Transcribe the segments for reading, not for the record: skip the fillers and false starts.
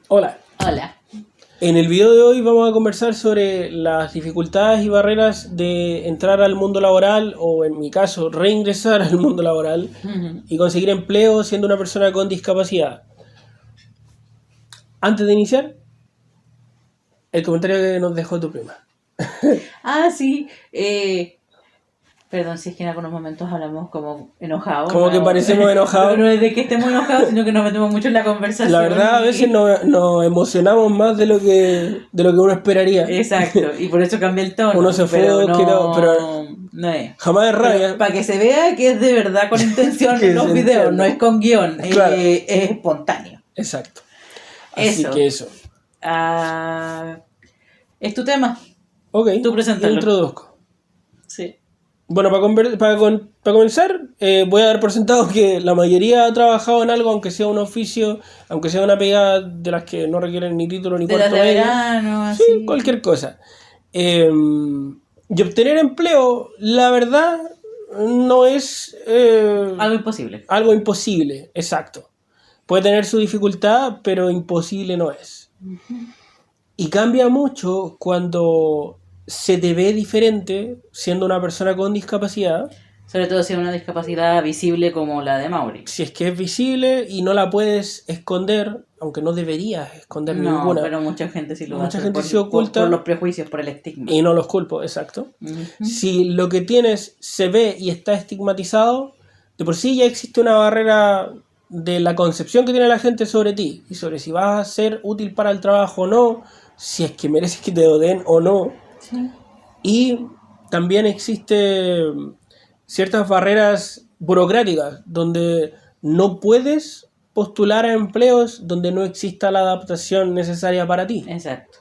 Hola. Hola. En el video de hoy vamos a conversar sobre las dificultades y barreras de entrar al mundo laboral o, en mi caso, reingresar al mundo laboral y conseguir empleo siendo una persona con discapacidad. Antes de iniciar, el comentario que nos dejó tu prima. Sí. Perdón si es que en algunos momentos hablamos como enojados. Como que parecemos enojados. No es de que estemos enojados, sino que nos metemos mucho en la conversación. La verdad, a veces nos emocionamos más de lo que uno esperaría. Exacto, y por eso cambia el tono. Uno se fue, pero no es. jamás es rabia. Para que se vea que es de verdad con intención en los videos, no es con guión, claro. Es espontáneo. Exacto. Así que eso. ¿Es tu tema? Ok, tú preséntalo. Introduzco. Sí. Bueno, para comenzar, voy a dar por sentado que la mayoría ha trabajado en algo, aunque sea un oficio, aunque sea una pega de las que no requieren ni título ni cuarto medio. Verano, sí, así. Cualquier cosa. Y obtener empleo, la verdad, no es... algo imposible. Algo imposible, exacto. Puede tener su dificultad, pero imposible no es. Uh-huh. Y cambia mucho cuando se te ve diferente siendo una persona con discapacidad. Sobre todo si es una discapacidad visible como la de Mauri. Si es que es visible y no la puedes esconder, aunque no deberías esconder ninguna. No, pero mucha gente sí lo hace. Mucha gente se oculta. Por los prejuicios, por el estigma. Y no los culpo, exacto. Uh-huh. Si lo que tienes se ve y está estigmatizado, de por sí ya existe una barrera de la concepción que tiene la gente sobre ti y sobre si vas a ser útil para el trabajo o no, si es que mereces que te lo den o no. Sí. Y también existen ciertas barreras burocráticas donde no puedes postular a empleos donde no exista la adaptación necesaria para ti. Exacto.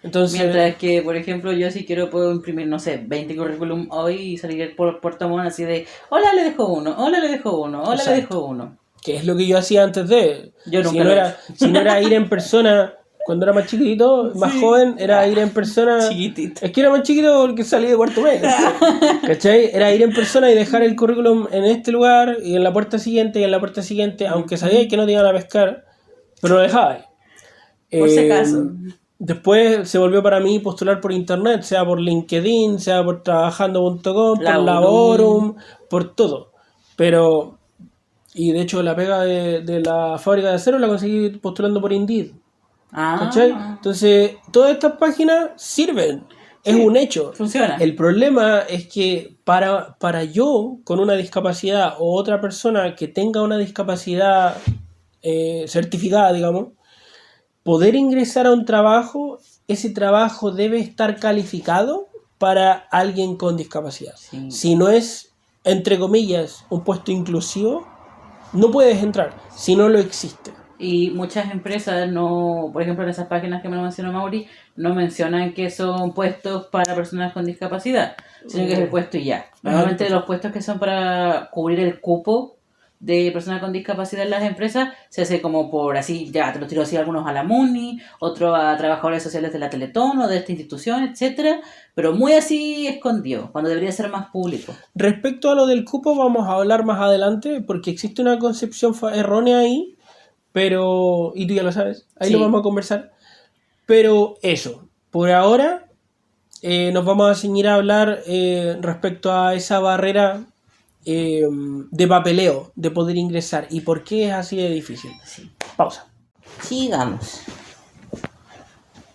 Entonces, mientras que, por ejemplo, yo si quiero puedo imprimir, no sé, 20 currículum hoy y salir por Puerto Montt así de hola, le dejo uno, hola, le dejo uno, hola, exacto. Le dejo uno. Que es lo que yo hacía antes de... Yo nunca si no era ir en persona... Cuando era más chiquitito, más joven, era ir en persona... Chiquitito. Es que era más chiquito porque salí de cuarto medio. ¿Cachai? Era ir en persona y dejar el currículum en este lugar y en la puerta siguiente y en la puerta siguiente, aunque sabía que no te iban a pescar, pero lo dejaba. Por si acaso. Después se volvió para mí postular por internet, sea por LinkedIn, sea por trabajando.com, por Laborum, por todo. Pero... Y de hecho la pega de la fábrica de acero la conseguí postulando por Indeed. ¿Cachai? Entonces, todas estas páginas sirven. Sí, es un hecho. Funciona. El problema es que para yo, con una discapacidad, o otra persona que tenga una discapacidad certificada, digamos, poder ingresar a un trabajo, ese trabajo debe estar calificado para alguien con discapacidad. Sí. Si no es, entre comillas, un puesto inclusivo, no puedes entrar, si no lo existe. Y muchas empresas no, por ejemplo en esas páginas que me lo mencionó Mauri, no mencionan que son puestos para personas con discapacidad, sino que es el puesto y ya. Normalmente los puestos que son para cubrir el cupo de personas con discapacidad en las empresas se hace como por así, ya te lo tiro así, algunos a la MUNI, otros a trabajadores sociales de la Teletón o de esta institución, etcétera, pero muy así escondido, cuando debería ser más público. Respecto a lo del cupo vamos a hablar más adelante, porque existe una concepción errónea ahí. Pero, y tú ya lo sabes, ahí sí. Lo vamos a conversar. Pero eso, por ahora nos vamos a ceñir a hablar respecto a esa barrera de papeleo, de poder ingresar. ¿Y por qué es así de difícil? Sí. Pausa. Sigamos.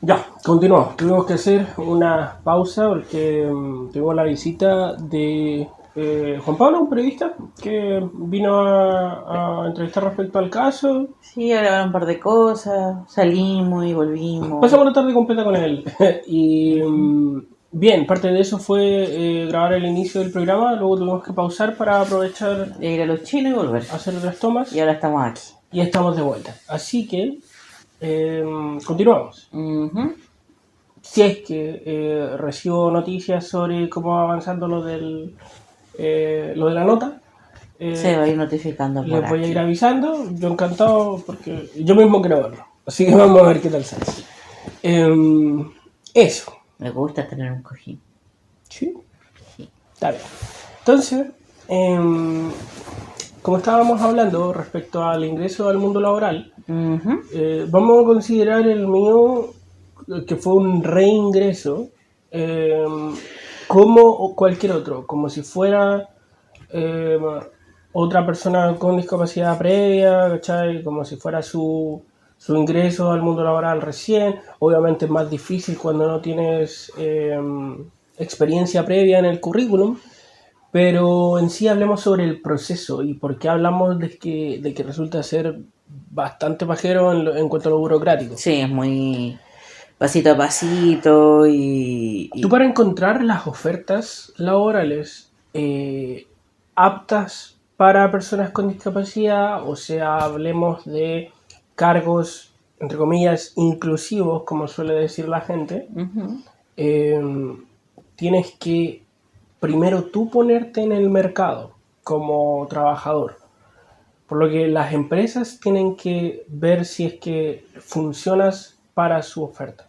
Ya, continuamos. Tuvimos que hacer una pausa porque tuvimos la visita de... Juan Pablo, un periodista que vino a entrevistar respecto al caso. Sí, hablaron un par de cosas, salimos y volvimos. Pasamos la tarde completa con él. Y bien, parte de eso fue grabar el inicio del programa, luego tuvimos que pausar para aprovechar de ir a los chinos y volver. Hacer otras tomas. Y ahora estamos aquí. Y estamos de vuelta. Así que continuamos. Uh-huh. Si es que recibo noticias sobre cómo va avanzando lo de la nota, se va a ir notificando. Les voy a ir avisando. Yo encantado porque yo mismo quiero verlo. Así que vamos a ver qué tal sale. Eso. Me gusta tener un cojín. Sí. Está bien. Entonces, como estábamos hablando respecto al ingreso al mundo laboral, Ujú. vamos a considerar el mío, que fue un reingreso, eh, como cualquier otro, como si fuera eh, otra persona con discapacidad previa, ¿cachai? Como si fuera su ingreso al mundo laboral recién. Obviamente es más difícil cuando no tienes experiencia previa en el currículum, pero en sí hablemos sobre el proceso y por qué hablamos de que resulta ser bastante pajero en cuanto a lo burocrático. Sí, es muy pasito a pasito Tú para encontrar las ofertas laborales aptas para personas con discapacidad, o sea, hablemos de cargos, entre comillas, inclusivos, como suele decir la gente, Ujú. eh, tienes que primero tú ponerte en el mercado como trabajador. Por lo que las empresas tienen que ver si es que funcionas para su oferta.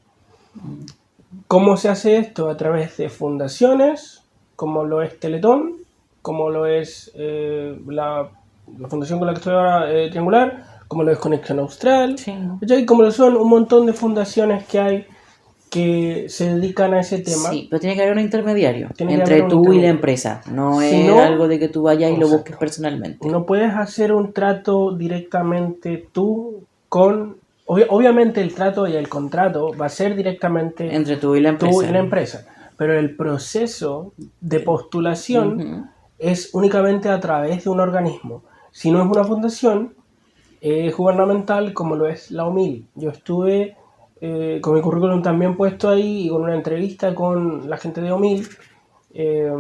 ¿Cómo se hace esto? A través de fundaciones, como lo es Teletón, como lo es la fundación con la que estoy ahora, Triangular, como lo es Conexión Austral, Sí. ¿cachai? Como lo son un montón de fundaciones que hay que se dedican a ese tema. Sí, pero tiene que haber un intermediario Tiene que entre haber un tú y la intermediario. empresa. No Si es no, algo de que tú vayas y lo exacto. busques personalmente. No puedes hacer un trato directamente tú con... Obviamente el trato y el contrato va a ser directamente Entre tú y la tú empresa. y la empresa, pero el proceso de postulación Ujú. es únicamente a través de un organismo. Si no es una fundación gubernamental como lo es la OMIL. Yo estuve con mi currículum también puesto ahí y con una entrevista con la gente de OMIL, eh,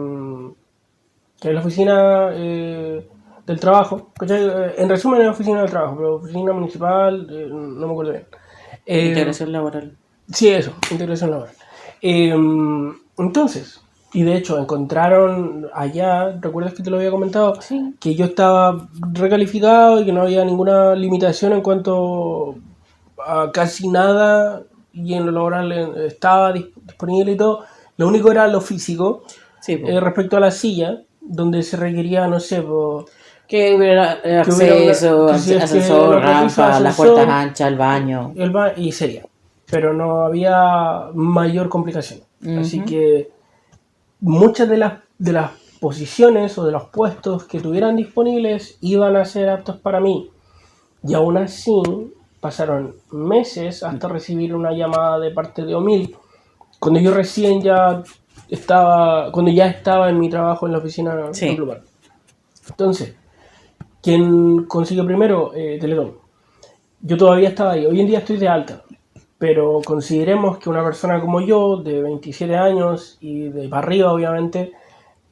que es la oficina del trabajo. ¿Cachai? En resumen es la oficina del trabajo, pero oficina municipal, no me acuerdo bien. Integración laboral. Sí, eso, integración laboral. Entonces, y de hecho encontraron allá, ¿recuerdas que te lo había comentado? Sí. Que yo estaba recalificado y que no había ninguna limitación en cuanto a casi nada y en lo laboral estaba disponible y todo. Lo único era lo físico Sí, po. respecto a la silla, donde se requería, no sé, Que hubiera que hubiera acceso, que si es que ascensor, los dos pisos, rampa, las ascensor, puertas anchas, el baño. y sería. Pero no había mayor complicación. Así Ujú. que muchas de las posiciones o de los puestos que tuvieran disponibles iban a ser aptos para mí. Y aún así pasaron meses hasta recibir una llamada de parte de OMIL, cuando yo recién cuando ya estaba en mi trabajo en la oficina en Sí. Plumar. Entonces, ¿quién consiguió primero? Teletón. Yo todavía estaba ahí. Hoy en día estoy de alta. Pero consideremos que una persona como yo, de 27 años y de para arriba, obviamente,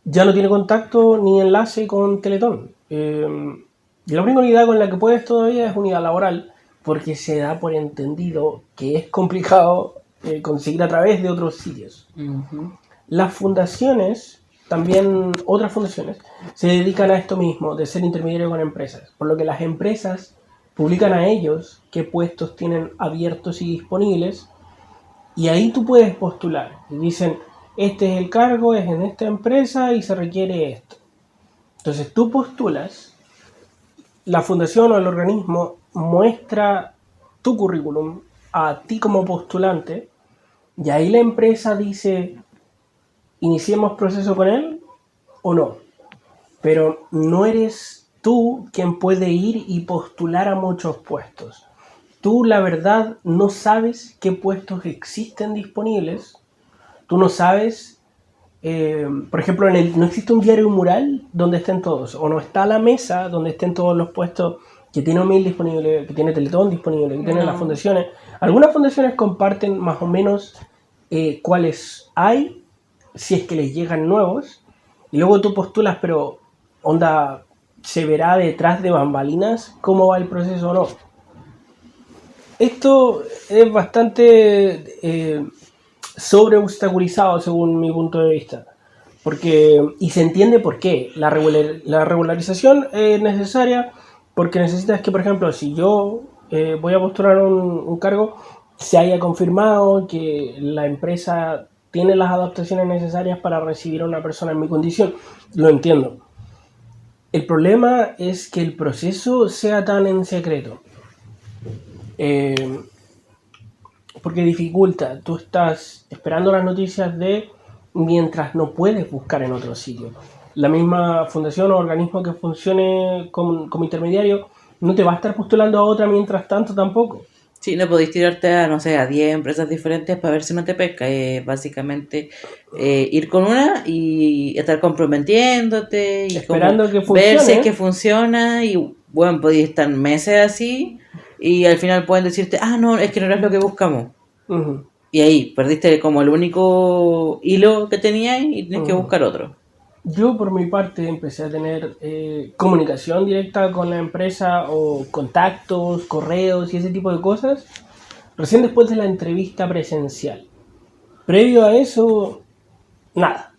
ya no tiene contacto ni enlace con Teletón. Y la única unidad con la que puedes todavía es unidad laboral, porque se da por entendido que es complicado conseguir a través de otros sitios. Ujú. Las fundaciones, también otras fundaciones, se dedican a esto mismo, de ser intermediario con empresas. Por lo que las empresas publican a ellos qué puestos tienen abiertos y disponibles, y ahí tú puedes postular. Y dicen, este es el cargo, es en esta empresa y se requiere esto. Entonces tú postulas, la fundación o el organismo muestra tu currículum a ti como postulante, y ahí la empresa dice, iniciemos proceso con él o no. Pero no eres tú quien puede ir y postular a muchos puestos. Tú, la verdad, no sabes qué puestos existen disponibles. Tú no sabes, por ejemplo, no existe un diario mural donde estén todos, o no está la mesa donde estén todos los puestos que tiene OMIL disponible, que tiene Teletón disponible, que tienen las No. fundaciones. Algunas fundaciones comparten más o menos cuáles hay, si es que les llegan nuevos, y luego tú postulas, pero onda, ¿se verá detrás de bambalinas cómo va el proceso o no? Esto es bastante sobre obstaculizado según mi punto de vista. Y se entiende por qué. La regularización es necesaria porque necesitas que, por ejemplo, si yo voy a postular un cargo, se haya confirmado que la empresa tiene las adaptaciones necesarias para recibir a una persona en mi condición. Lo entiendo. El problema es que el proceso sea tan en secreto. Porque dificulta. Tú estás esperando las noticias de mientras no puedes buscar en otro sitio. La misma fundación o organismo que funcione como intermediario no te va a estar postulando a otra mientras tanto tampoco. Sí, no podéis tirarte a, no sé, a 10 empresas diferentes para ver si no te pesca. Básicamente ir con una y estar comprometiéndote y Esperando como que ver si es funcione. que funciona y bueno, podéis estar meses así y al final pueden decirte, ah, no, es que no eres lo que buscamos. Ujú, Y ahí perdiste como el único hilo que tenías y tienes que ujú. buscar otro. Yo por mi parte empecé a tener comunicación directa con la empresa o contactos, correos y ese tipo de cosas recién después de la entrevista presencial. Previo a eso, nada.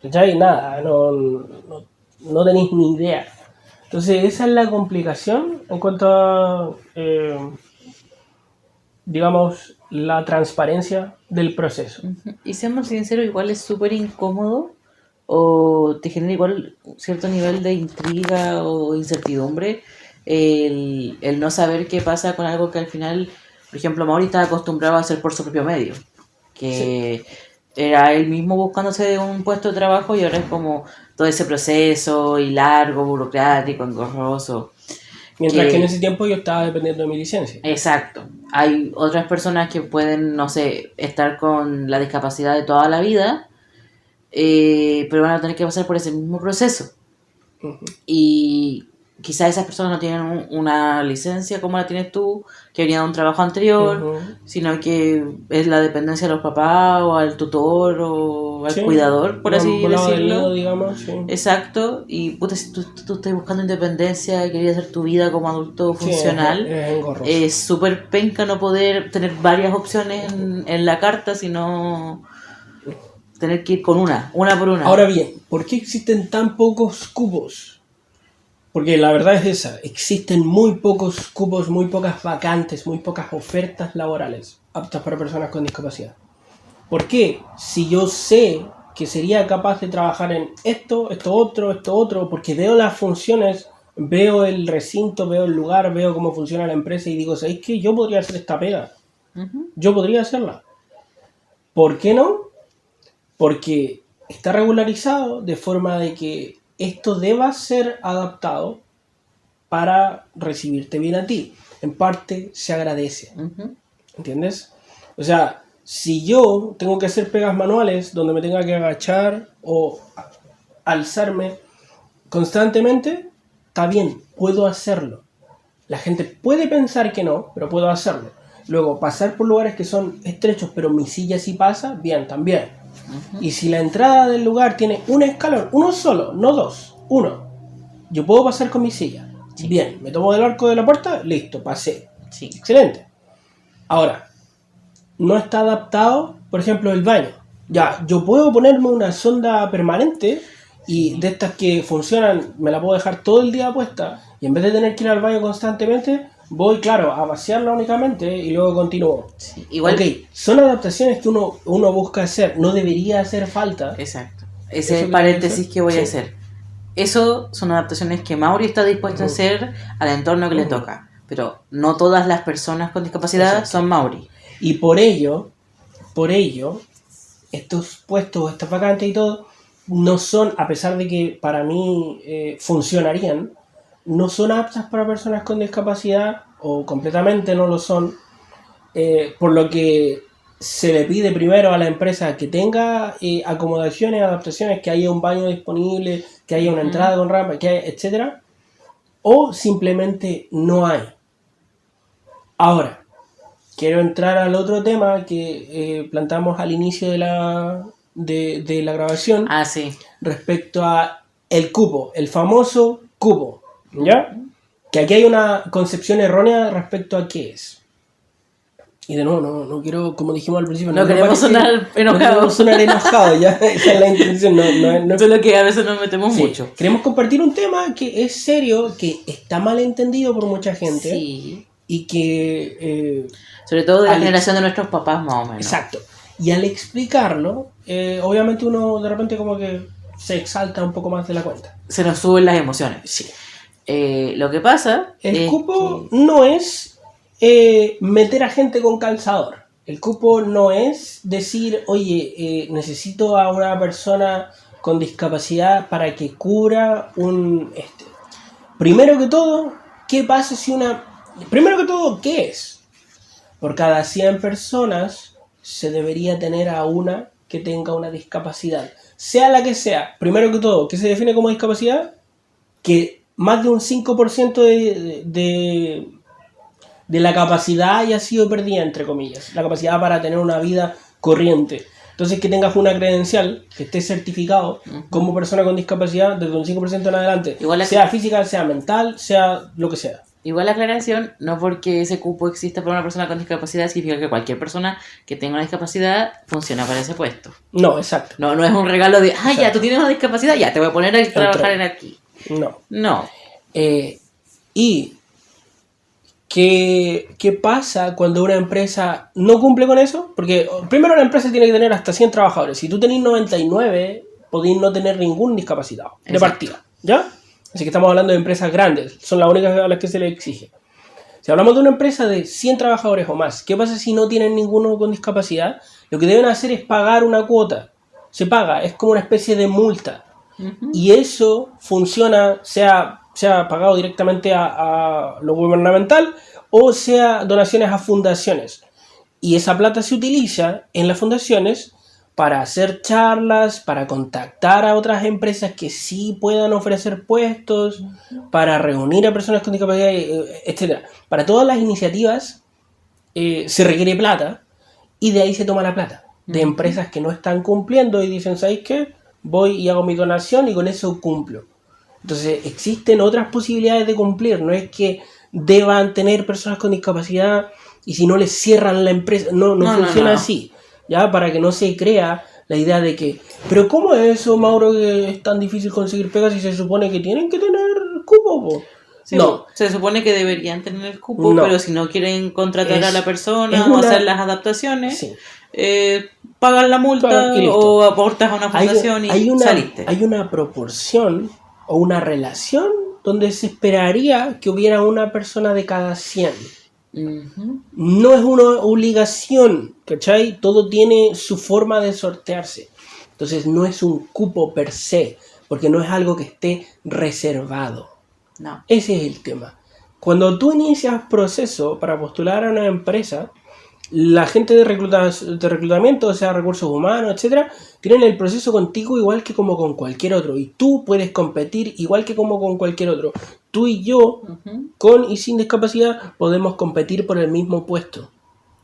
¿Cachai? Nada, no tenéis ni idea. Entonces esa es la complicación en cuanto a, digamos, la transparencia del proceso. Y seamos sinceros, igual es súper incómodo o te genera igual cierto nivel de intriga o incertidumbre el no saber qué pasa con algo que al final, por ejemplo, Mauri estaba acostumbrado a hacer por su propio medio, Sí. que era él mismo buscándose un puesto de trabajo y ahora es como todo ese proceso y largo, burocrático, engorroso. Mientras que en Que, ese tiempo yo estaba dependiendo de mi licencia. exacto, hay otras personas que pueden, no sé, estar con la discapacidad de toda la vida, pero van a tener que pasar por ese mismo proceso. Ujú, Y quizás esas personas no tienen una licencia como la tienes tú, que venía de un trabajo anterior, ujú. sino que es la dependencia de los papás o al tutor o al Sí, cuidador, por lo han así volado del nido, decirlo. digamos, sí. Exacto, y puta, si tú estás buscando independencia y querías hacer tu vida como adulto Sí, funcional, es engorroso. es súper penca no poder tener varias opciones en la carta, sino tener que ir con una por una. Ahora bien, ¿por qué existen tan pocos cupos? Porque la verdad es esa, existen muy pocos cupos, muy pocas vacantes, muy pocas ofertas laborales aptas para personas con discapacidad. ¿Por qué? Si yo sé que sería capaz de trabajar en esto otro, porque veo las funciones, veo el recinto, veo el lugar, veo cómo funciona la empresa y digo, ¿sabéis qué? Yo podría hacer esta pega, Ujú. yo podría hacerla. ¿Por qué no? Porque está regularizado de forma de que esto deba ser adaptado para recibirte bien a ti. En parte se agradece, Ujú. ¿entiendes? O sea, si yo tengo que hacer pegas manuales donde me tenga que agachar o alzarme constantemente, está bien, puedo hacerlo. La gente puede pensar que no, pero puedo hacerlo. Luego, pasar por lugares que son estrechos, pero mi silla sí pasa, bien, también. Y si la entrada del lugar tiene un escalón, uno solo, no dos, uno, yo puedo pasar con mi silla. Sí, Bien, me tomo del arco de la puerta, listo, pasé. sí. Excelente. Ahora, no está adaptado, por ejemplo, el baño. Ya, yo puedo ponerme una sonda permanente y de estas que funcionan, me la puedo dejar todo el día puesta y en vez de tener que ir al baño constantemente, voy, claro, a vaciarla únicamente y luego continúo. Sí. Ok, Igual, son adaptaciones que uno busca hacer, no debería hacer falta. exacto. Eso Ese que tiene que paréntesis ser. que voy a Sí. hacer. Eso son adaptaciones que Mauri está dispuesto a Ujú, hacer al entorno que le ujú. toca. Pero no todas las personas con discapacidad Exacto. son Mauri. Y por ello, estos puestos, estas vacantes y todo, no son, a pesar de que para mí funcionarían, no son aptas para personas con discapacidad o completamente no lo son, por lo que se le pide primero a la empresa que tenga acomodaciones, adaptaciones, que haya un baño disponible, que haya una Ujú. entrada con rampa, que haya, etcétera, o simplemente no hay. Ahora, quiero entrar al otro tema que plantamos al inicio de la grabación Ah, sí. respecto a el cupo, el famoso cupo, ¿ya? Que aquí hay una concepción errónea respecto a qué es. Y de nuevo, no quiero, como dijimos al principio, No queremos sonar no enojados. queremos sonar enojados, ya, esa es la intención, no es. Solo que a veces nos metemos Sí, mucho. queremos compartir un tema que es serio, que está mal entendido por mucha gente Sí. y que Sobre todo de la Alex. generación de nuestros papás, más o menos. Exacto. Y al explicarlo, obviamente uno de repente como que se exalta un poco más de la cuenta. Se nos suben las emociones. Sí. Lo que pasa El cupo no es meter a gente con calzador. El cupo no es decir, oye, necesito a una persona con discapacidad para que cubra un... Primero que todo, ¿qué pasa si una... Primero que todo, ¿qué es? Por cada 100 personas se debería tener a una que tenga una discapacidad. Sea la que sea. Primero que todo, ¿qué se define como discapacidad? Que más de un 5% de la capacidad haya sido perdida, entre comillas. La capacidad para tener una vida corriente. Entonces, que tengas una credencial, que estés certificado como persona con discapacidad desde un 5% en adelante. Igual sea física, sea mental, sea lo que sea. Igual la aclaración, no porque ese cupo exista para una persona con discapacidad significa que cualquier persona que tenga una discapacidad funciona para ese puesto. No, exacto. No es un regalo de, ya, tú tienes una discapacidad, ya, te voy a poner a trabajar en aquí. No. ¿Y qué pasa cuando una empresa no cumple con eso? Porque primero la empresa tiene que tener hasta 100 trabajadores. Si tú tenés 99, podéis no tener ningún discapacitado de partida, ¿ya? Así que estamos hablando de empresas grandes, son las únicas a las que se les exige. Si hablamos de una empresa de 100 trabajadores o más, ¿qué pasa si no tienen ninguno con discapacidad? Lo que deben hacer es pagar una cuota. Se paga, es como una especie de multa. Y eso funciona, sea pagado directamente a lo gubernamental o sea donaciones a fundaciones. Y esa plata se utiliza en las fundaciones para hacer charlas, para contactar a otras empresas que sí puedan ofrecer puestos, para reunir a personas con discapacidad, etc. Para todas las iniciativas se requiere plata y de ahí se toma la plata. De empresas que no están cumpliendo y dicen, ¿sabéis qué? Voy y hago mi donación y con eso cumplo. Entonces existen otras posibilidades de cumplir. No es que deban tener personas con discapacidad y si no les cierran la empresa. No funciona así. ¿Ya? Para que no se crea la idea de que, pero ¿cómo es eso, Mauro, que es tan difícil conseguir pegas si se supone que tienen que tener cupo, po? Sí, no. Se supone que deberían tener el cupo, pero si no quieren contratar a la persona o hacer las adaptaciones, pagan la multa o aportas a una fundación saliste. Hay una proporción o una relación donde se esperaría que hubiera una persona de cada 100. No es una obligación, ¿cachai? Todo tiene su forma de sortearse. Entonces no es un cupo per se, porque no es algo que esté reservado. No. Ese es el tema. Cuando tú inicias proceso para postular a una empresa, la gente de reclutamiento, o sea, recursos humanos, etcétera, tienen el proceso contigo igual que como con cualquier otro. Y tú puedes competir igual que como con cualquier otro. Tú y yo, con y sin discapacidad, podemos competir por el mismo puesto.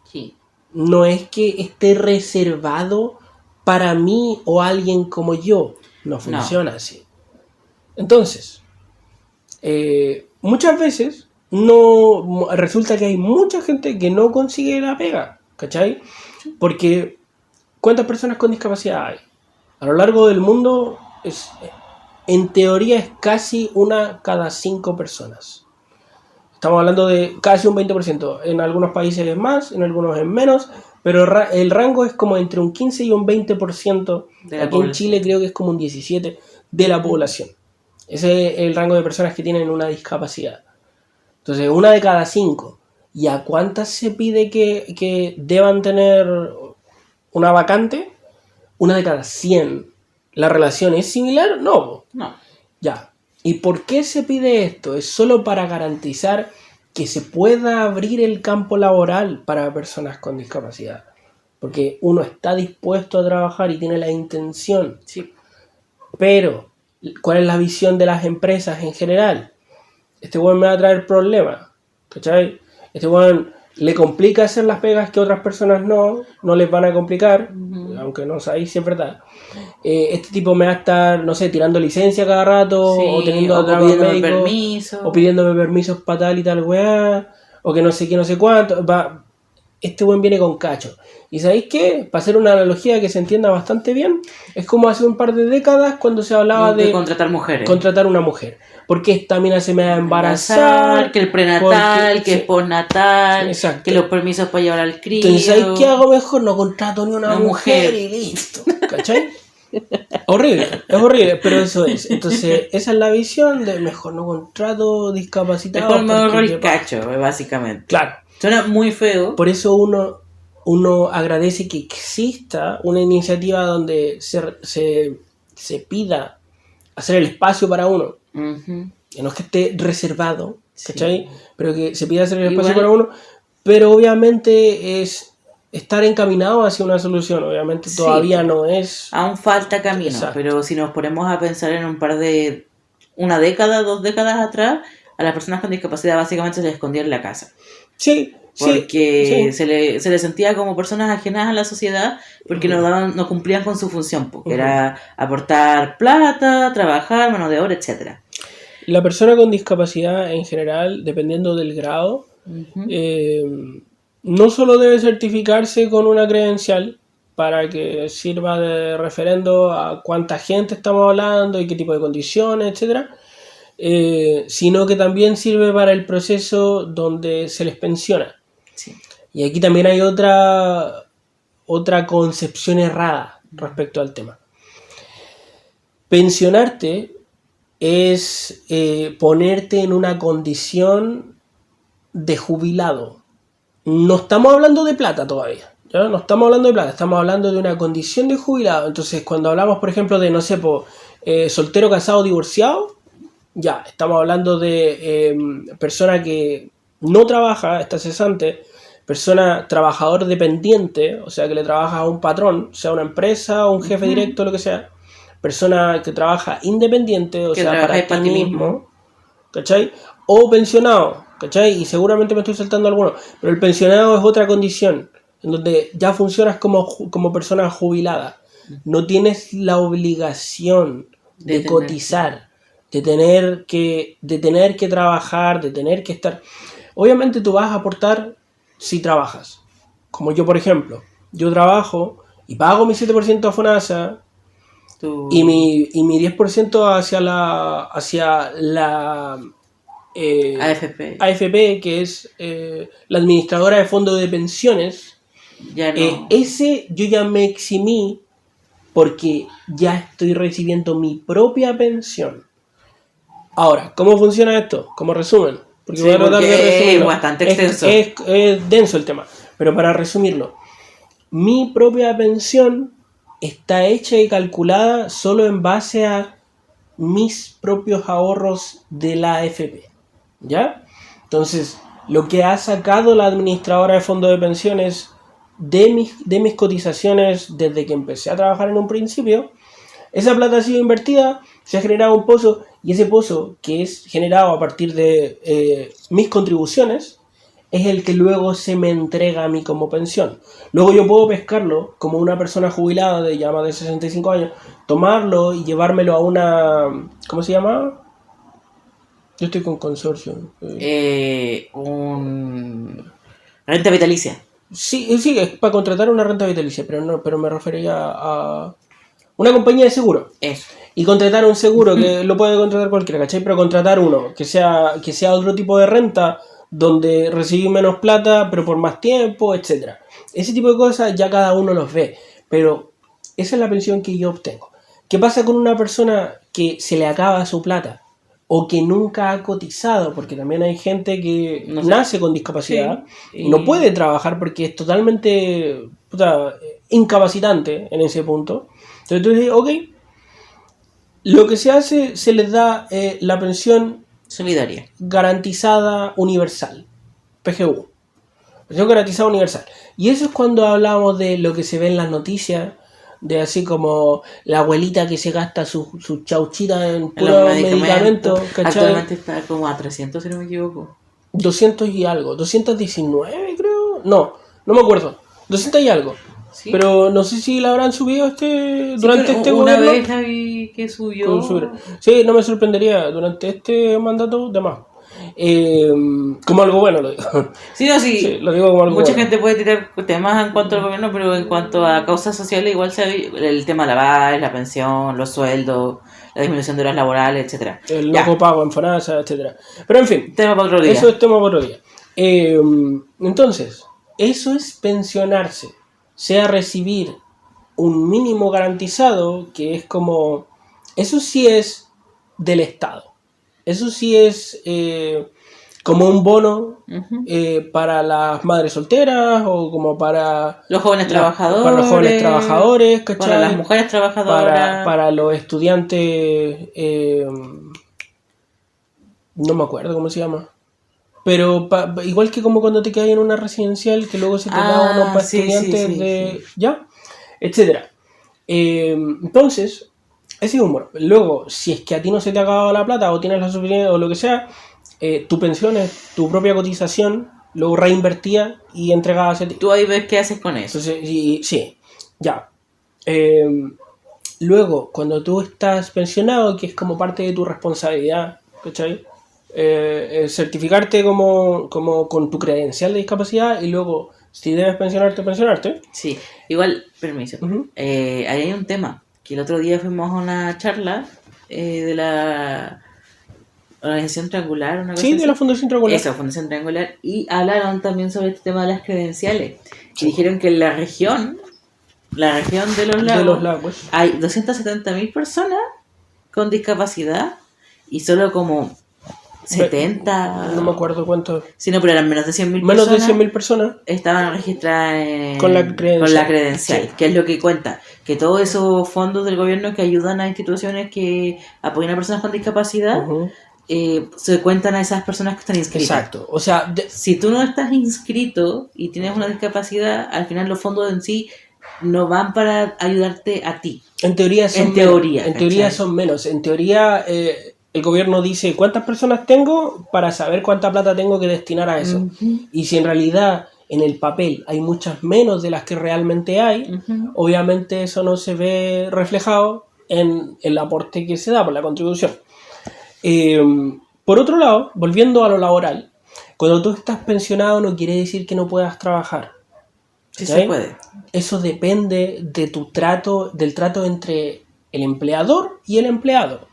Sí. No es que esté reservado para mí o alguien como yo. No funciona así. Entonces, muchas veces resulta que hay mucha gente que no consigue la pega, ¿cachai? Porque ¿cuántas personas con discapacidad hay? A lo largo del mundo en teoría es casi una cada 5 personas. Estamos hablando de casi un 20%. En algunos países es más, en algunos es menos, pero el rango es como entre un 15 y un 20%. Aquí en Chile creo que es como un 17% de la población. Ese es el rango de personas que tienen una discapacidad. Entonces, una de cada 5. ¿Y a cuántas se pide que deban tener una vacante? Una de cada 100. ¿La relación es similar? No. Ya. ¿Y por qué se pide esto? Es solo para garantizar que se pueda abrir el campo laboral para personas con discapacidad. Porque uno está dispuesto a trabajar y tiene la intención. Sí. Pero, ¿cuál es la visión de las empresas en general? Este weón me va a traer problemas, ¿cachai? Este weón le complica hacer las pegas que otras personas no les van a complicar, aunque no sabéis si es verdad. Este tipo me va a estar, no sé, tirando licencia cada rato, o teniendo pidiéndome permiso, o pidiéndome permisos para tal y tal weá, o que no sé qué, no sé cuánto. Este weón viene con cacho. ¿Y sabéis qué? Para hacer una analogía que se entienda bastante bien, es como hace un par de décadas cuando se hablaba de contratar mujeres. Contratar una mujer. Porque esta mina se me va a embarazar. Que el prenatal, que el postnatal, que los permisos para llevar al crío. Entonces, ¿sabéis qué hago mejor? No contrato ni una mujer y listo. ¿Cachai? Horrible, es horrible, pero eso es. Entonces, esa es la visión de mejor no contrato discapacitado. Es como el cacho, básicamente. Claro. Suena muy feo. Por eso uno agradece que exista una iniciativa donde se pida hacer el espacio para uno. Uh-huh. Que no es que esté reservado, ¿cachai? Sí. Pero que se pida hacer el espacio para uno. Pero obviamente es estar encaminado hacia una solución. Obviamente todavía no es... Aún falta camino. Exacto. Pero si nos ponemos a pensar en una década, 2 décadas atrás, a las personas con discapacidad básicamente se les escondía en la casa. Sí. Porque se les sentía como personas ajenas a la sociedad porque no cumplían con su función, porque era aportar plata, trabajar, mano de obra, etcétera. La persona con discapacidad en general, dependiendo del grado, no solo debe certificarse con una credencial para que sirva de referendo a cuánta gente estamos hablando y qué tipo de condiciones, etcétera, sino que también sirve para el proceso donde se les pensiona. Sí. Y aquí también hay otra concepción errada respecto al tema. Pensionarte es ponerte en una condición de jubilado. No estamos hablando de plata todavía, ¿ya? No estamos hablando de plata, estamos hablando de una condición de jubilado. Entonces, cuando hablamos, por ejemplo, de, no sé, soltero, casado, divorciado, ya, estamos hablando de persona que no trabaja, está cesante, persona trabajador dependiente, o sea, que le trabaja a un patrón, sea una empresa o un jefe directo, lo que sea. Persona que trabaja independiente, o que sea, para ti mismo, ¿cachai? O pensionado, ¿cachai? Y seguramente me estoy saltando alguno, pero el pensionado es otra condición, en donde ya funcionas como persona jubilada. No tienes la obligación de cotizar, de tener que trabajar, de tener que estar... Obviamente tú vas a aportar si trabajas. Como yo, por ejemplo. Yo trabajo y pago mi 7% a FONASA y mi 10% hacia la AFP, que es la administradora de fondos de pensiones. Ya no. Ese yo ya me eximí porque ya estoy recibiendo mi propia pensión. Ahora, ¿cómo funciona esto? Como resumen. Porque voy a tratar de resumirlo. Es bastante extenso. Es denso el tema. Pero para resumirlo, mi propia pensión está hecha y calculada solo en base a mis propios ahorros de la AFP. ¿Ya? Entonces, lo que ha sacado la administradora de fondos de pensiones de mis cotizaciones desde que empecé a trabajar en un principio, esa plata ha sido invertida, se ha generado un pozo, y ese pozo que es generado a partir de mis contribuciones es el que luego se me entrega a mí como pensión. Luego yo puedo pescarlo como una persona jubilada de ya más de 65 años, tomarlo y llevármelo a una... ¿Cómo se llama? Yo estoy con consorcio. Renta vitalicia. Sí, es para contratar una renta vitalicia, pero me refería a una compañía de seguro. Eso. Y contratar un seguro que lo puede contratar cualquiera, ¿cachai? Pero contratar uno que sea otro tipo de renta donde recibí menos plata pero por más tiempo, etcétera. Ese tipo de cosas ya cada uno los ve, pero esa es la pensión que yo obtengo. ¿Qué pasa con una persona que se le acaba su plata o que nunca ha cotizado? Porque también hay gente que nace con discapacidad y no puede trabajar porque es totalmente incapacitante en ese punto. Entonces tú dices, ok, lo que se hace, se les da la pensión solidaria garantizada universal, PGU, pensión garantizada universal. Y eso es cuando hablamos de lo que se ve en las noticias, de así como la abuelita que se gasta su chauchita en puros medicamentos. Actualmente está como a 300, si no me equivoco. 200 y algo, 219 creo, no me acuerdo, 200 y algo. ¿Sí? Pero no sé si la habrán subido durante este gobierno. Una vez la vi que subió. Sí, no me sorprendería durante este mandato de más. Como algo bueno lo digo. Sí, lo digo como algo mucha bueno. gente puede tirar temas en cuanto al gobierno, pero en cuanto a causas sociales igual el tema de la base, la pensión, los sueldos, la disminución de horas laborales, etcétera. El no copago en FONASA, etcétera. Pero en fin, tema para otro día. Eso es tema para otro día. Entonces, eso es pensionarse, sea recibir un mínimo garantizado que es como... Eso sí es del Estado. Eso sí es como un bono para las madres solteras o como para los jóvenes trabajadores, para los jóvenes trabajadores, ¿cachai? Para las mujeres trabajadoras, para los estudiantes, no me acuerdo cómo se llama. Pero igual que como cuando te quedas en una residencial que luego se te da uno para estudiantes de... ¿Ya? Etcétera. Entonces, ese es un bono. Luego, si es que a ti no se te ha acabado la plata o tienes la suficiente o lo que sea, tu pensión es tu propia cotización, luego reinvertida y entregada hacia ti. Tú ahí ves qué haces con eso. Entonces, sí, ya. Luego, cuando tú estás pensionado, que es como parte de tu responsabilidad, ¿cachai? Certificarte como con tu credencial de discapacidad y luego, si debes pensionarte. Sí, igual, permiso. Ahí hay un tema, que el otro día fuimos a una charla de la Organización Triangular, una cosa Sí, así. de la Fundación Triangular. Esa, Fundación Triangular, y hablaron también sobre este tema de las credenciales. Sí. Y dijeron que en la región de los lagos, hay 270.000 personas con discapacidad y solo como 70... No me acuerdo cuánto. Sí, no, pero eran menos de 100.000 menos de 100.000 personas estaban registradas con la credencial. Sí. Que es lo que cuenta. Que todos esos fondos del gobierno que ayudan a instituciones que apoyan a personas con discapacidad se cuentan a esas personas que están inscritas. Exacto. O sea, si tú no estás inscrito y tienes una discapacidad, al final los fondos en sí no van para ayudarte a ti. En teoría son menos. En teoría el gobierno dice cuántas personas tengo para saber cuánta plata tengo que destinar a eso. Y si en realidad en el papel hay muchas menos de las que realmente hay, obviamente eso no se ve reflejado en el aporte que se da por la contribución. Por otro lado, volviendo a lo laboral, cuando tú estás pensionado no quiere decir que no puedas trabajar. Sí se puede. Eso depende de del trato entre el empleador y el empleado.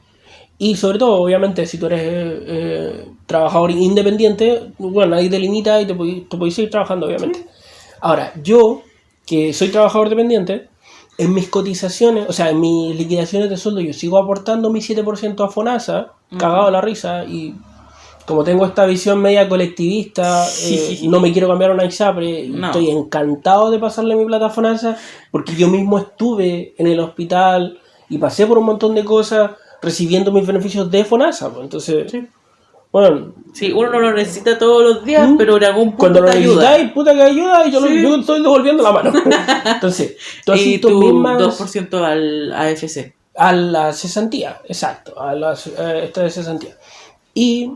Y sobre todo, obviamente, si tú eres trabajador independiente, bueno, nadie te limita y te puedes seguir trabajando, obviamente. Sí. Ahora, yo, que soy trabajador dependiente, en mis cotizaciones, o sea, en mis liquidaciones de sueldo, yo sigo aportando mi 7% a FONASA, cagado la risa, y como tengo esta visión media colectivista, no me quiero cambiar a una ISAPRE, y estoy encantado de pasarle mi plata a FONASA, porque yo mismo estuve en el hospital y pasé por un montón de cosas recibiendo mis beneficios de FONASA, pues. Entonces, bueno... Sí, uno no lo necesita todos los días, pero en algún punto cuando lo necesitáis, puta que ayuda, y yo estoy devolviendo la mano. Entonces, tú y tu mismas... 2% al AFC. A la cesantía, exacto, a esta de cesantía. Y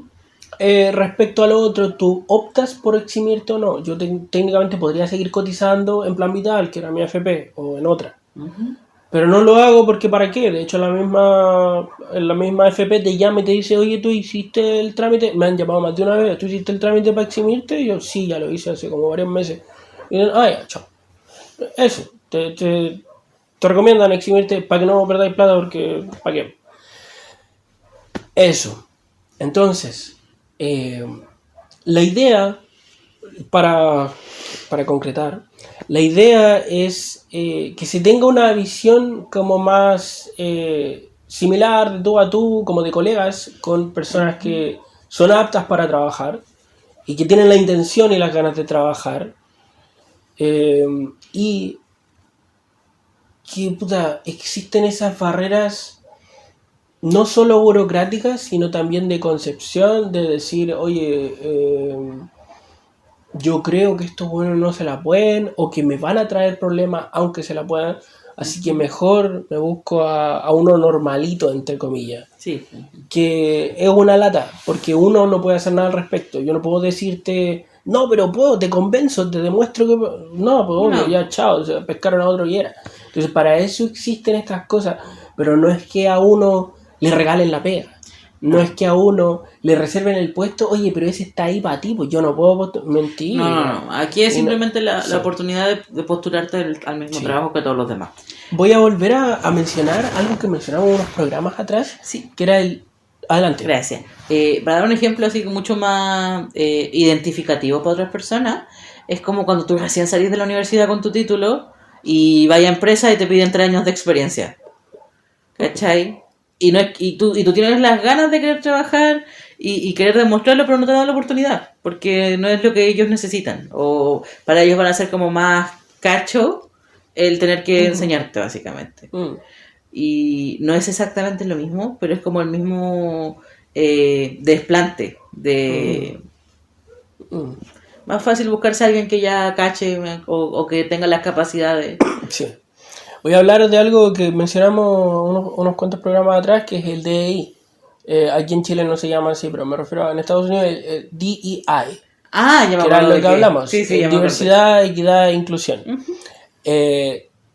respecto a lo otro, ¿tú optas por eximirte o no? Yo técnicamente podría seguir cotizando en Plan Vital, que era mi AFP, o en otra. Pero no lo hago porque ¿para qué? De hecho, la misma FP te llama y te dice, oye, ¿tú hiciste el trámite? Me han llamado más de una vez, ¿tú hiciste el trámite para eximirte? Y yo, sí, ya lo hice hace como varios meses. Y dicen, ya, chao. Eso, te recomiendan eximirte para que no perdáis plata porque, ¿para qué? Eso. Entonces, la idea, para concretar, la idea es que se tenga una visión como más similar de tú a tú, como de colegas, con personas que son aptas para trabajar y que tienen la intención y las ganas de trabajar, y que existen esas barreras no solo burocráticas, sino también de concepción, de decir, oye, yo creo que estos buenos no se la pueden, o que me van a traer problemas aunque se la puedan, así que mejor me busco a uno normalito, entre comillas. Sí. Que es una lata, porque uno no puede hacer nada al respecto. Yo no puedo decirte, no, pero puedo, te convenzo, te demuestro que... No, pues obvio, ya chao, se pescaron a otro y era. Entonces para eso existen estas cosas, pero no es que a uno le regalen la pega. No es que a uno le reserven el puesto, oye, pero ese está ahí para ti, pues yo no puedo mentir. No. Aquí es simplemente la oportunidad de postularte al mismo trabajo que todos los demás. Voy a volver a mencionar algo que mencionamos en unos programas atrás, que era el... Adelante. Gracias. Para dar un ejemplo así mucho más identificativo para otras personas, es como cuando tú recién salís de la universidad con tu título y vaya a empresa y te piden 3 años de experiencia. ¿Cachai? Y tú tienes las ganas de querer trabajar y querer demostrarlo, pero no te dan la oportunidad, porque no es lo que ellos necesitan. O para ellos van a ser como más cacho el tener que enseñarte, básicamente. Y no es exactamente lo mismo, pero es como el mismo desplante de... Más fácil buscarse a alguien que ya cache o que tenga las capacidades. Sí. Voy a hablar de algo que mencionamos unos cuantos programas atrás, que es el DEI. Aquí en Chile no se llama así, pero me refiero a en Estados Unidos el DEI. Ah, ya me que era acuerdo lo de que hablamos. Sí, ya me diversidad, equidad e inclusión.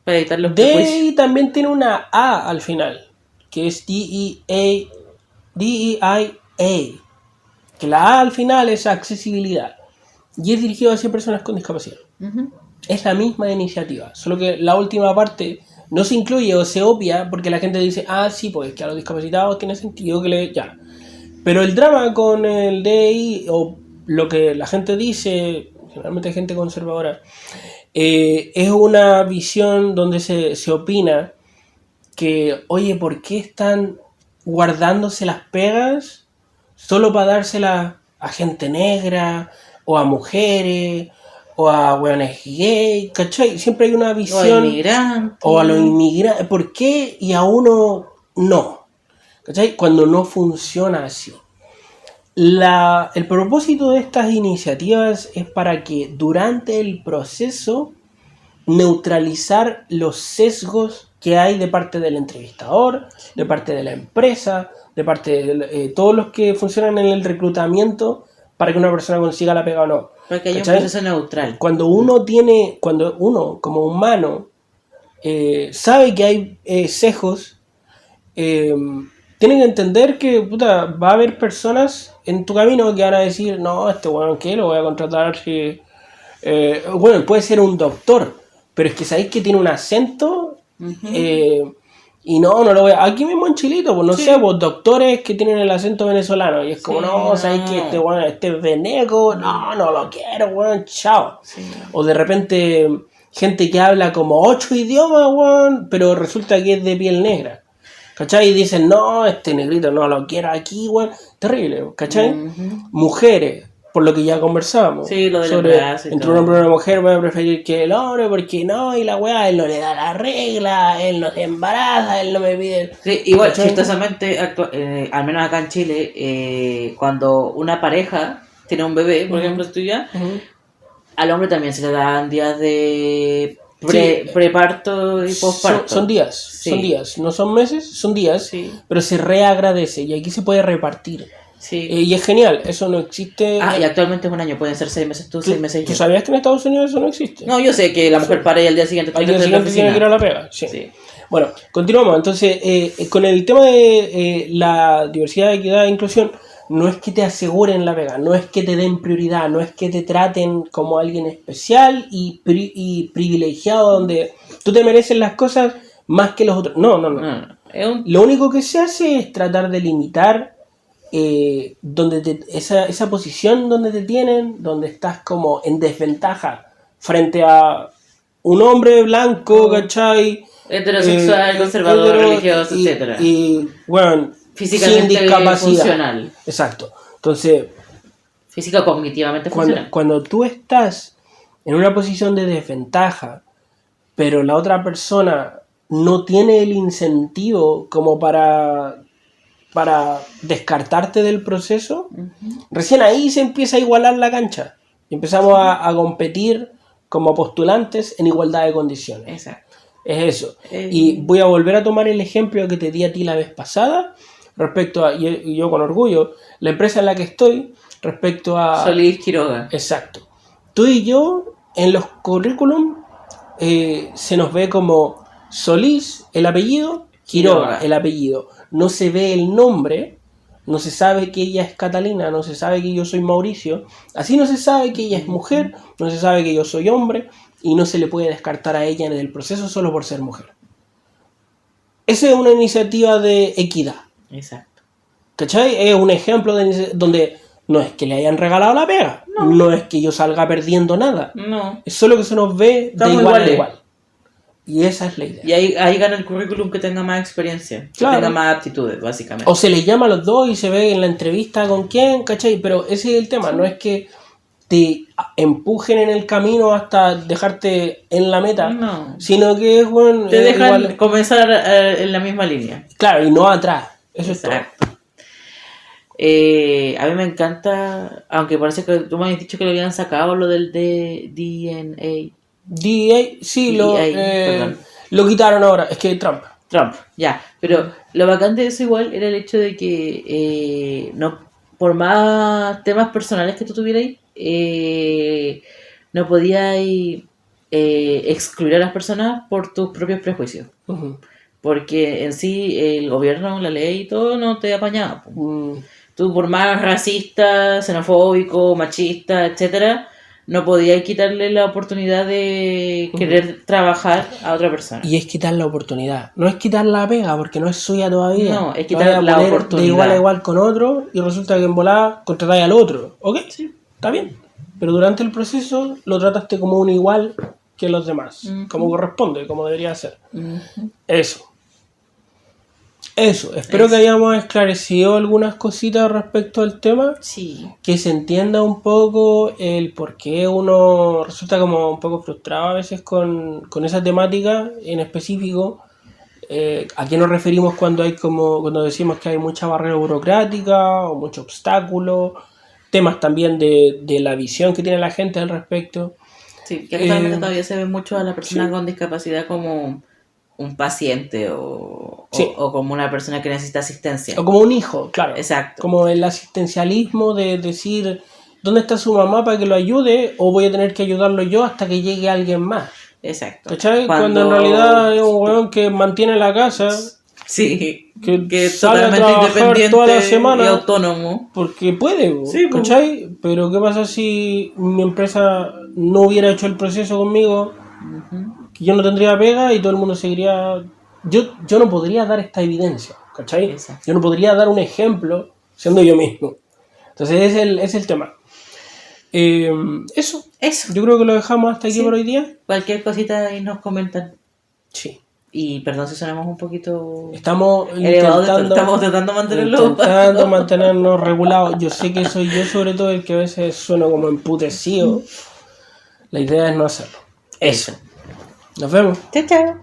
Para evitar los DEI prejuicios. también tiene una A al final, que es DEIA. Que la A al final es accesibilidad. Y es dirigido hacia personas con discapacidad. Es la misma iniciativa, solo que la última parte no se incluye o se obvia porque la gente dice, sí, pues que a los discapacitados tiene sentido que ya. Pero el drama con el DEI, o lo que la gente dice, generalmente gente conservadora, es una visión donde se opina que, oye, ¿por qué están guardándose las pegas solo para dárselas a gente negra o a mujeres o a hueones gay? ¿Cachai? Siempre hay una visión. O a los inmigrantes. ¿Por qué? Y a uno no. ¿Cachai? Cuando no funciona así. El propósito de estas iniciativas es para que durante el proceso neutralizar los sesgos que hay de parte del entrevistador, de parte de la empresa, de parte de todos los que funcionan en el reclutamiento para que una persona consiga la pega o no. Para que haya un proceso neutral. Cuando uno como humano sabe que hay sesgos, tienen que entender que va a haber personas en tu camino que van a decir, no, bueno, ¿qué? Lo voy a contratar si... bueno, puede ser un doctor, pero es que sabéis que tiene un acento y no lo voy a... Aquí mismo en Chilito, pues no sé, pues doctores que tienen el acento venezolano y es como, no, sabéis que este es veneco, no lo quiero, bueno, chao. Sí. O de repente gente que habla como 8 idiomas, bueno, pero resulta que es de piel negra. ¿Cachai? Y dicen, no, este negrito no lo quiero aquí, weón. Terrible, ¿cachai? Mujeres, por lo que ya conversamos. Sí, lo de sobre entre un hombre y una mujer voy a preferir que el hombre, porque no, y la weá, él no le da la regla, él no se embaraza, él no me pide... Sí, igual, chistosamente, al menos acá en Chile, cuando una pareja tiene un bebé, por ejemplo, tuya, al hombre también se le dan días de... preparto y posparto. Son días, no son meses, son días, pero se reagradece y aquí se puede repartir. Sí. Y es genial, eso no existe. Y actualmente es un año, pueden ser 6 meses tú, 6 meses yo. ¿Tú sabías que en Estados Unidos eso no existe? No, yo sé que la mujer para y al día siguiente tiene que ir a la pega. Sí. Bueno, continuamos. Entonces, con el tema de la diversidad, equidad e inclusión, no es que te aseguren la pega, no es que te den prioridad, no es que te traten como alguien especial y privilegiado donde tú te mereces las cosas más que los otros. No. Lo único que se hace es tratar de limitar esa posición donde te tienen, donde estás como en desventaja frente a un hombre blanco, ¿cachai? Heterosexual, conservador, religioso, etcétera. Y bueno, físicamente sin discapacidad. Funcional. Exacto. Entonces, física cognitivamente funcional. Cuando tú estás en una posición de desventaja, pero la otra persona no tiene el incentivo como para descartarte del proceso, recién ahí se empieza a igualar la cancha. Y empezamos a competir como postulantes en igualdad de condiciones. Exacto. Es eso. Y voy a volver a tomar el ejemplo que te di a ti la vez pasada, respecto a, y yo con orgullo, la empresa en la que estoy, respecto a... Solís Quiroga. Exacto. Tú y yo, en los currículum, se nos ve como Solís, el apellido, Quiroga, el apellido. No se ve el nombre, no se sabe que ella es Catalina, no se sabe que yo soy Mauricio, así no se sabe que ella es mujer, no se sabe que yo soy hombre, y no se le puede descartar a ella en el proceso solo por ser mujer. Esa es una iniciativa de equidad. Exacto. ¿Cachai? Es un ejemplo donde no es que le hayan regalado la pega, no es que yo salga perdiendo nada, no. Es solo que se nos ve de igual a igual. Y esa es la idea. Y ahí gana el currículum que tenga más experiencia, Claro. que tenga más aptitudes, básicamente. O se les llama a los dos y se ve en la entrevista con quién, ¿cachai? Pero ese es el tema, no es que te empujen en el camino hasta dejarte en la meta, No. sino que es bueno, Te dejan igual- comenzar en la misma línea. claro, y no atrás. Eso es todo. Exacto. A mí me encanta, aunque parece que tú me habías dicho que lo habían sacado lo del DNA. DEA, sí, perdón. lo quitaron ahora. Es que Trump. Trump, ya. Pero lo bacán de eso igual era el hecho de que no, por más temas personales que tú tuvieras, no podías excluir a las personas por tus propios prejuicios. Ujú. Porque en sí el gobierno, la ley y todo no te apañaba. Po. Tú por más racista, xenofóbico, machista, etcétera, no podías quitarle la oportunidad de querer trabajar a otra persona. Y es quitar la oportunidad. No es quitar la pega, porque no es suya todavía. No, es Te quitar vaya a la poner oportunidad. de igual a igual con otro y resulta que en volada contratáis al otro. ¿Ok? Sí. Está bien. Pero durante el proceso lo trataste como un igual que los demás. Ujú. Como corresponde, como debería ser. Ujú. Eso. Espero que hayamos esclarecido algunas cositas respecto al tema. Sí. Que se entienda un poco el por qué uno resulta como un poco frustrado a veces con esa temática en específico. ¿A qué nos referimos cuando decimos que hay mucha barrera burocrática o mucho obstáculo? Temas también de la visión que tiene la gente al respecto. Sí, que actualmente todavía se ve mucho a la persona sí. con discapacidad como un paciente o Sí. o como una persona que necesita asistencia. O como un hijo, claro. Exacto. Como el asistencialismo de decir, ¿dónde está su mamá para que lo ayude? O voy a tener que ayudarlo yo hasta que llegue alguien más. Exacto. ¿Cachai? Cuando en realidad es un weón que mantiene la casa, Sí, que que es sale a totalmente trabajar independiente toda la semana y autónomo. porque puede, po, Sí, po. ¿cachai? Pero ¿qué pasa si mi empresa no hubiera hecho el proceso conmigo? Ujú. Que yo no tendría pega y todo el mundo seguiría... Yo no podría dar esta evidencia, ¿cachai? Exacto. Yo no podría dar un ejemplo siendo yo mismo. Entonces es el tema. Eso. Yo creo que lo dejamos hasta aquí Sí. por hoy día. Cualquier cosita ahí nos comentan. Sí. Y perdón si sonamos un poquito Estamos elevados, intentando, estamos tratando de mantenerlo. mantenernos regulados. Yo sé que soy yo sobre todo el que a veces sueno como emputecido. La idea es no hacerlo. Eso. Nos vemos. Chao, chao.